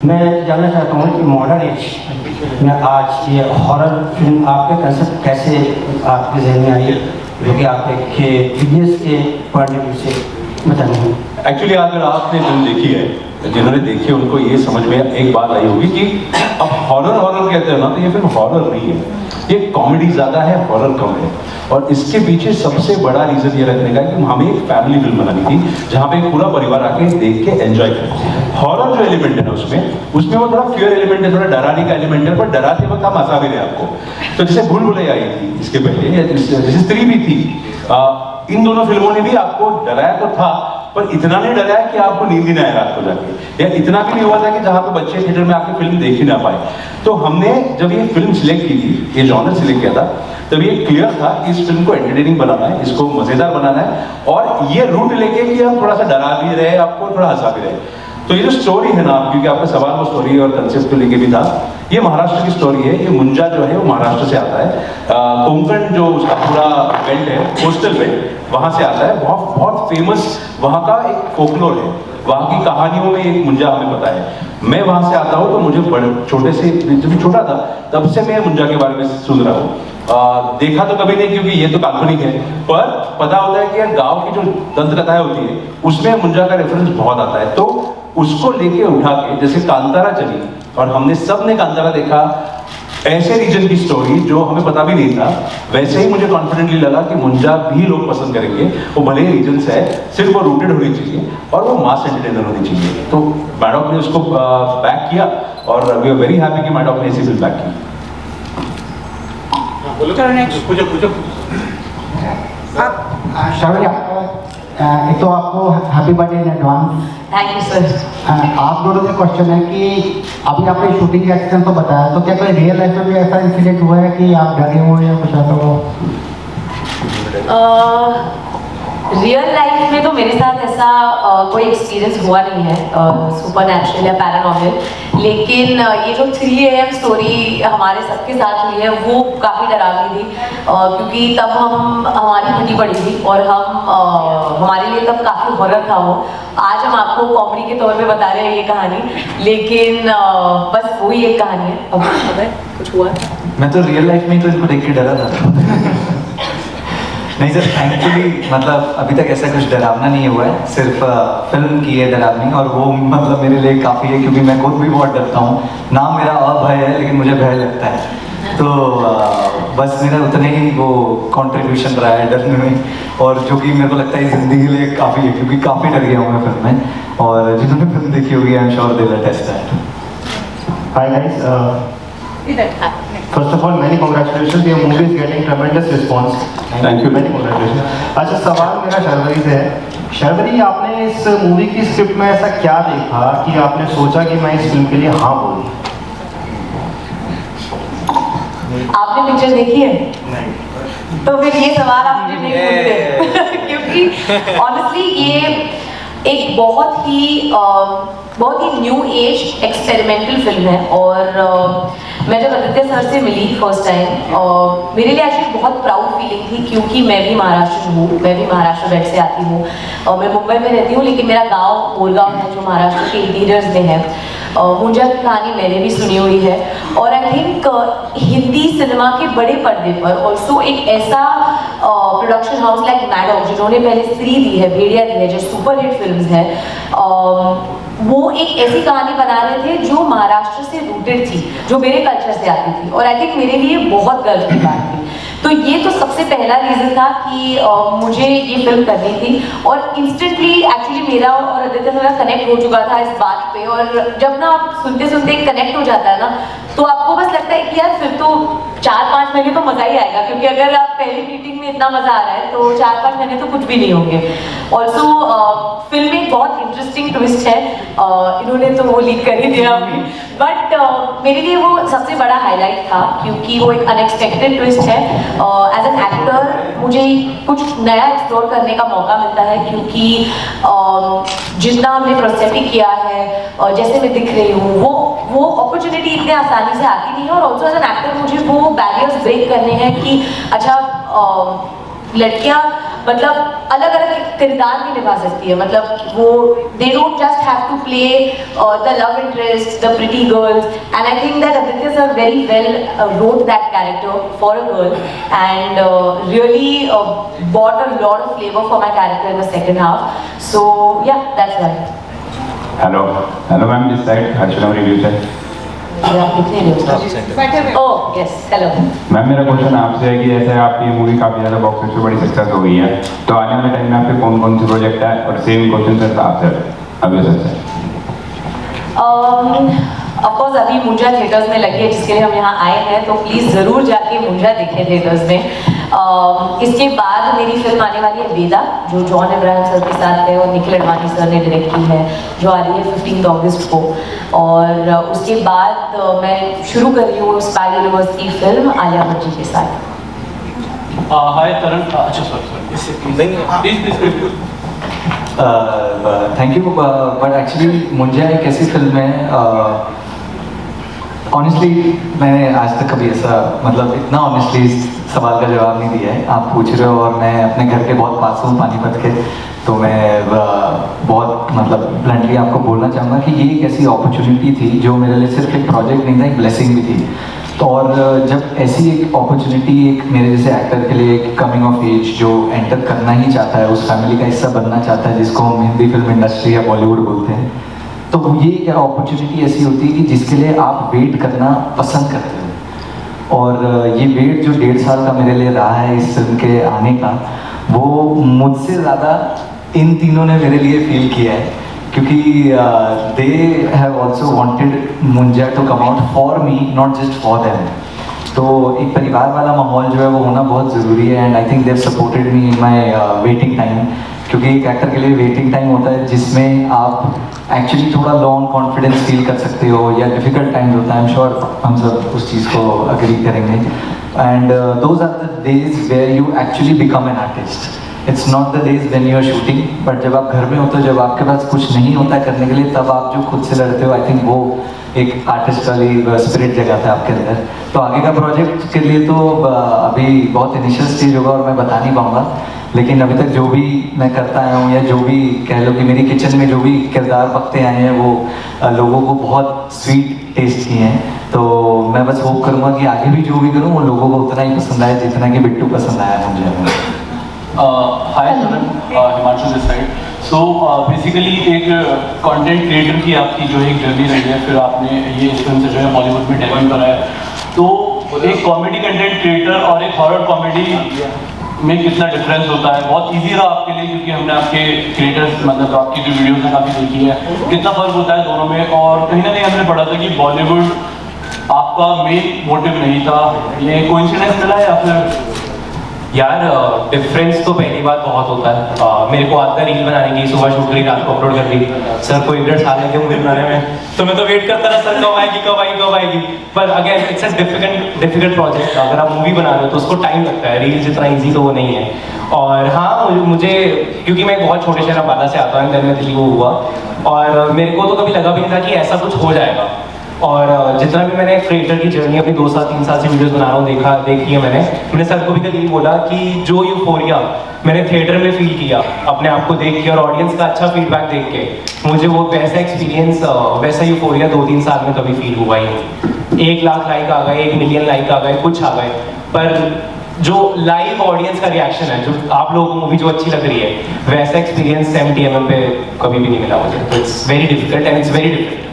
मैं जानना चाहता हूँ कि मॉडर्न एज में आज ये हॉरर फिल्म आपके कंसेप्ट कैसे आपके जहन में आई, जो कि आप एक बिजनेस के पॉइंट ऑफ व्यू से बताएंगे। एक्चुअली अगर आपने फिल्म देखी है, जिन्होंने देखी है उनको ये समझ में एक बात आई होगी कि अब हॉरर कहते हैं ना, तो ये फिल्म हॉरर नहीं है, ये कॉमेडी ज़्यादा है, हॉरर कम है। और इसके पीछे सबसे बड़ा रीज़न ये रखने का कि हमें एक फैमिली फिल्म बनानी थी जहाँ पे एक पूरा परिवार आके देख के एंजॉय करे। हॉरर जो एलिमेंट है ना उसमें वो थोड़ा फियर एलिमेंट है, थोड़ा डराने का एलिमेंट है, पर डराते वक्त हम हंसा भी रहे आपको। तो जैसे भूल-भुलैया आई थी इसके पहले, जैसे स्त्री भी थी, इन दोनों फिल्मों ने भी आपको डराया तो था, पर इतना नहीं डराया कि आपको नींद ही ना आए रात को जाके, या इतना भी नहीं हुआ था कि जहाँ पे बच्चे थिएटर में आके फिल्म देख ही ना पाए। तो हमने जब ये फिल्म सिलेक्ट की थी, ये जॉनर सिलेक्ट किया था, तब ये क्लियर था कि इस फिल्म को एंटरटेनिंग बनाना है, इसको मजेदार बनाना है, और ये रूट लेके कि हम थोड़ा सा डरा भी रहे, आपको थोड़ा हंसा भी रहे। तो ये जो स्टोरी है ना, क्योंकि आपका सवाल वो स्टोरी और कंसेप्ट को लेके भी था, ये महाराष्ट्र की स्टोरी है। ये मुंजा जो है वो महाराष्ट्र से आता है, कोंकण जो उसका पूरा बेल्ट है, कोस्टल बेल्ट, वहाँ से आता है। बहुत बहुत फेमस वहाँ का एक फोकलोर है, वहाँ की कहानियों में एक मुंजा हमें पता है। मैं वहाँ से आता हूँ, तो मुझे बड़े छोटे से, जब छोटा था तब से मैं मुंजा के बारे में सुन रहा हूँ। देखा तो कभी नहीं, क्योंकि ये तो काल्पनिक है, पर पता होता है कि यार गाँव की जो दंत कथाएं होती है उसमें मुंजा का रेफरेंस बहुत आता है। तो उसको लेके उठा के, जैसे कांतारा चली और हमने सब ने कांतारा देखा, ऐसे रीजन की स्टोरी जो हमें पता भी नहीं था, वैसे ही मुझे कॉन्फिडेंटली लगा कि मुंजा भी लोग पसंद करेंगे। वो भले ही रीजन से है, सिर्फ वो रूटेड होनी चाहिए और वो मास एंटरटेनर होनी चाहिए। तो मैडॉक ने उसको बैक किया और वी आर वेरी हैप्पी कि मैडॉक ने ऐसी फिल्म बैक की। श्रावणी, एक तो आपको happy birthday in advance. Thank you sir. आप दोनों से क्वेश्चन है कि अभी आपने शूटिंग का एक्सीडेंट तो बताया, तो क्या कोई रियल लाइफ में भी ऐसा इंसिडेंट हुआ है कि आप डरे हो या कुछ ऐसा हो? रियल लाइफ में तो मेरे साथ ऐसा कोई एक्सपीरियंस हुआ नहीं है, सुपर नेचुरल या पैरानॉर्मल, लेकिन ये जो 3 AM स्टोरी हमारे सबके साथ हुई है वो काफ़ी डरावनी थी, क्योंकि तब हमारी फटी पड़ी थी और हमारे लिए तब काफ़ी हॉरर था वो। आज हम आपको कॉमेडी के तौर पे बता रहे हैं ये कहानी, लेकिन बस वही एक कहानी है। अब पता है कुछ हुआ? मैं तो रियल लाइफ में तो इनको देख के डरा था। नहीं सर, थैंकफुली मतलब अभी तक ऐसा कुछ डरावना नहीं हुआ है, सिर्फ फिल्म की है डरावनी, और वो मतलब मेरे लिए काफ़ी है, क्योंकि मैं खुद भी बहुत डरता हूँ। नाम मेरा अभय है, लेकिन मुझे भय लगता है। तो बस मेरा उतने ही वो कंट्रीब्यूशन रहा है डरने में, और जो कि मेरे को लगता है ज़िंदगी के लिए काफ़ी है, क्योंकि काफ़ी डर गया हूँ मैं फिल्म में, और जिन्होंने फिल्म देखी होगी I am sure they will attest that. Hi guys, first of all many congratulations, your movie is getting tremendous response. Thank you. Many congratulations. अच्छा, सवाल मेरा शर्वरी से है। शर्वरी, आपने इस मूवी की स्क्रिप्ट में ऐसा क्या देखा कि आपने सोचा कि मैं इस फिल्म के लिए हाँ बोलूं? आपने पिक्चर देखी है? नहीं। तो फिर ये सवाल आप मुझे नहीं पूछते क्योंकि ऑनेस्टली ये एक बहुत ही न्यू एज एक्सपेरिमेंटल फिल्म है, और मैं जब आदित्य सर से मिली फर्स्ट टाइम, मेरे लिए एक्चुअली बहुत प्राउड फीलिंग थी, क्योंकि मैं भी महाराष्ट्र हूँ, मैं भी महाराष्ट्र बेल्ट से आती हूँ, और मैं मुंबई में रहती हूँ, लेकिन मेरा गांव मोरगांव है जो महाराष्ट्र के इंटीरियर्स में है। मुंजा की कहानी मैंने भी सुनी हुई है, और आई थिंक हिंदी सिनेमा के बड़े पर्दे पर ऑल्सो एक ऐसा प्रोडक्शन हाउस लाइक मैडॉक, जिन्होंने पहले स्त्री दी है, भेड़िया दी है, जो सुपर हिट फिल्म्स है, वो एक ऐसी कहानी बना रहे थे जो महाराष्ट्र से रूटेड थी, जो मेरे कल्चर से आती थी, और आई थिंक मेरे लिए बहुत गर्व की बात थी। तो ये तो सबसे पहला रीज़न था कि मुझे ये फिल्म करनी थी, और इंस्टेंटली एक्चुअली मेरा और आदित्य मेरा कनेक्ट हो चुका था इस बात पे। और जब ना आप सुनते सुनते कनेक्ट हो जाता है ना, तो आपको बस लगता है कि यार फिर तो 4-5 महीने तो मज़ा ही आएगा, क्योंकि अगर आप पहली मीटिंग में इतना मज़ा आ रहा है तो 4-5 महीने तो कुछ भी नहीं होंगे। ऑल्सो फिल्म में बहुत इंटरेस्टिंग ट्विस्ट है, इन्होंने तो वो लीक कर ही दिया अभी, बट मेरे लिए वो सबसे बड़ा हाईलाइट था, क्योंकि वो एक अनएक्सपेक्टेड ट्विस्ट है। एज एन एक्टर मुझे कुछ नया एक्सप्लोर करने का मौका मिलता है, क्योंकि जितना हमने प्रोसेसिंग किया है, जैसे मैं दिख रही हूँ, वो अपॉर्चुनिटी इतने आसानी से आती नहीं है, और ऑल्सो एज एन एक्टर मुझे वो बैरियर्स ब्रेक करने हैं कि अच्छा लड़कियां मतलब अलग अलग किरदार भी निभा सकती है, मतलब वो they don't just have to play the love interest, the pretty girls, and I think that Aditya sir very well wrote that character for a girl and really brought a lot of flavor for my character in the second half. So yeah, that's why. Hello ma'am, this side हर्षलम review से। Oh yes, hello. Ma'am मेरा question आपसे है कि ऐसे आपकी movie काफ़ी ज़्यादा बॉक्स ऑफिस पे बड़ी सक्सेस हो गई है, तो आने वाले टाइम में आपके कौन कौन से प्रोजेक्ट है? और सेम क्वेश्चन सर आपसे अभी सर से। ऑफकोर्स अभी मुंजा थिएटर्स में लगी है, जिसके लिए हम यहाँ आए हैं, तो प्लीज़ ज़रूर जाके मुंजा देखें थिएटर्स में। इसके बाद मेरी फिल्म आने वाली है वेदा, जो जॉन इब्राहिम सर के साथ है और निखिल अडवाणी सर ने डायरेक्ट की है, जो आ रही है 15 अगस्त को। और उसके बाद मैं शुरू कर रही हूँ स्पाई यूनिवर्स की फिल्म आलिया भट्ट जी के साथ। हाय तरण, अच्छा sorry please thank you, but actually Munjya एक ऐसी फिल्म है, ऑनेस्टली मैंने आज तक कभी ऐसा मतलब इतना ऑनेस्टली इस सवाल का जवाब नहीं दिया है। आप पूछ रहे हो और मैं अपने घर के बहुत पास हूँ पानीपत के, तो मैं बहुत मतलब ब्लंटली आपको बोलना चाहूँगा कि ये एक ऐसी अपॉर्चुनिटी थी जो मेरे लिए सिर्फ एक प्रोजेक्ट नहीं था, एक ब्लेसिंग भी थी। तो और जब ऐसी एक अपॉर्चुनिटी एक मेरे जैसे एक्टर के लिए एक कमिंग ऑफ एज जो एंटर करना ही चाहता है, उस फैमिली का हिस्सा बनना चाहता है, जिसको हम हिंदी फिल्म इंडस्ट्री या बॉलीवुड बोलते हैं, तो ये एक अपॉर्चुनिटी ऐसी होती है कि जिसके लिए आप वेट करना पसंद करते हो। और ये वेट जो 1.5 साल का मेरे लिए रहा है इस फिल्म के आने का, वो मुझसे ज़्यादा इन तीनों ने मेरे लिए फील किया है, क्योंकि they have also wanted Munjya to come out for me, not just for them. तो एक परिवार वाला माहौल जो है वो होना बहुत ज़रूरी है, and I think they have supported me in my waiting time, क्योंकि एक एक्टर के लिए वेटिंग टाइम होता है जिसमें आप एक्चुअली थोड़ा लॉन्ग कॉन्फिडेंस फील कर सकते हो, या डिफ़िकल्ट टाइम्स होता है। आई एम श्योर हम सब उस चीज़ को अग्री करेंगे, and those are the days where you actually become an artist. It's not the days when you are shooting, but जब आप घर में होते हो, जब आपके पास कुछ नहीं होता है करने के लिए, तब आप जो खुद से लड़ते हो, आई थिंक वो एक आर्टिस्ट वाली स्पिरिट जगाता है आपके अंदर। तो आगे का प्रोजेक्ट के लिए तो अभी बहुत इनिशियल स्टेज होगा और मैं बता नहीं पाऊँगा, लेकिन अभी तक जो भी मैं करता आया हूँ, या जो भी कह लो कि मेरी किचन में जो भी किरदार पकते आए हैं, वो लोगों को बहुत स्वीट टेस्ट किए हैं। तो मैं बस होप करूँगा कि आगे भी जो भी करूँ वो लोगों को उतना ही पसंद आए जितना कि बिट्टू पसंद आया मुझे। Hi Taran, Himanshu this side. So basically एक कंटेंट क्रिएटर की आपकी जो एक जर्नी रही है, फिर आपने ये इस फिल्म से जो है बॉलीवुड में डेब्यू करा है, तो एक कॉमेडी कंटेंट क्रिएटर और एक हॉरर कॉमेडी में कितना डिफरेंस होता है? बहुत इजी रहा आपके लिए, क्योंकि हमने आपके क्रिएटर्स मतलब आपकी जो वीडियोस हैं काफ़ी देखी है, कितना फर्क होता है दोनों में? और कहीं ना कहीं हमने पढ़ा था कि बॉलीवुड आपका मेन मोटिव नहीं था, ये कोइंसिडेंस मिला या फिर? यार डिफरेंस तो पहली बात बहुत होता है। मेरे को आता है रील बनाने की, सुबह शूट करी, रात को अपलोड कर दी। सर को 1.5 साल लगे मूवी बनाने में, तो मैं तो वेट करता रहा सर कब आएगी कब आएगी कब आएगी। पर again it's a difficult project. अगर आप मूवी बना रहे हो तो उसको टाइम लगता है, रील जितना ईजी तो वो नहीं है। और हाँ, मुझे क्योंकि मैं बहुत छोटे शहर अम्बाला से आता हूँ, मैं दिल्ली वो हुआ, और मेरे को तो कभी लगा भी नहीं था कि ऐसा कुछ हो जाएगा। और जितना भी मैंने क्रिएटर की जर्नी अपनी 2 साल 3 साल से वीडियोस बना रहा हूँ देखी है मैंने सर को भी कभी बोला कि जो यूफोरिया मैंने थिएटर में फील किया अपने आप को देख के और ऑडियंस का अच्छा फीडबैक देख के, मुझे वो वैसा एक्सपीरियंस वैसा यूफोरिया 2-3 साल में कभी फील हुआ ही नहीं। 1 लाख लाइक आ गए, 1 मिलियन लाइक आ गए, कुछ आ गए, पर जो लाइव ऑडियंस का रिएक्शन है, जो आप लोगों को मूवी जो अच्छी लग रही है, वैसा एक्सपीरियंस 70 mm पे कभी भी नहीं मिला मुझे। It's very difficult and it's very different.